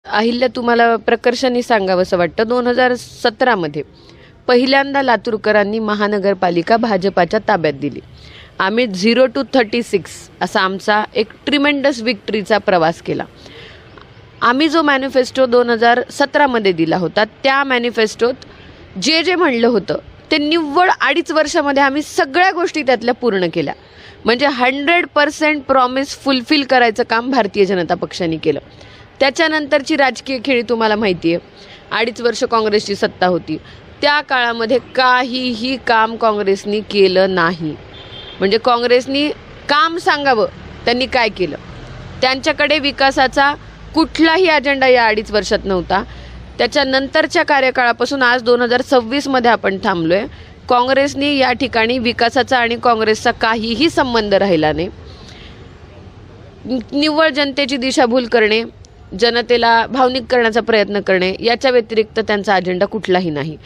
अहिल्या, तुम्हाला प्रकर्षाने सांगावंसं वाटतं, 2017मध्ये पहिल्यांदा लातूरकरांनी महानगरपालिका भाजपाच्या ताब्यात दिली. आम्ही 0 to 36 असा आमचा एक ट्रिमेंडस विक्ट्रीचा प्रवास केला. आम्ही जो मॅनिफेस्टो 2017मध्ये दिला होता, त्या मॅनिफेस्टोत जे जे म्हणलं होतं ते निव्वळ 2.5 वर्षामध्ये आम्ही सगळ्या गोष्टी त्यातल्या पूर्ण केल्या. म्हणजे 100% प्रॉमिस फुलफिल करायचं काम भारतीय जनता पक्षाने केलं. त्याच्यानंतरची राजकीय खेळी तुम्हाला माहिती आहे. 2.5 वर्ष काँग्रेसची सत्ता होती. त्या काळामध्ये काहीही काम काँग्रेसनी केलं नाही. म्हणजे काँग्रेसनी काम सांगावं त्यांनी काय केलं. त्यांच्याकडे विकासाचा कुठलाही अजेंडा या 2.5 वर्षात नव्हता. त्याच्यानंतरच्या कार्यकाळापासून आज 2026मध्ये आपण थांबलो आहे. काँग्रेसनी या ठिकाणी विकासाचा आणि काँग्रेसचा काहीही संबंध राहिला नाही. निव्वळ जनतेची दिशाभूल करणे, जनतेला भावनिक करण्याचा प्रयत्न करणे, याच्या व्यतिरिक्त त्यांचा अजेंडा कुठलाही नाही.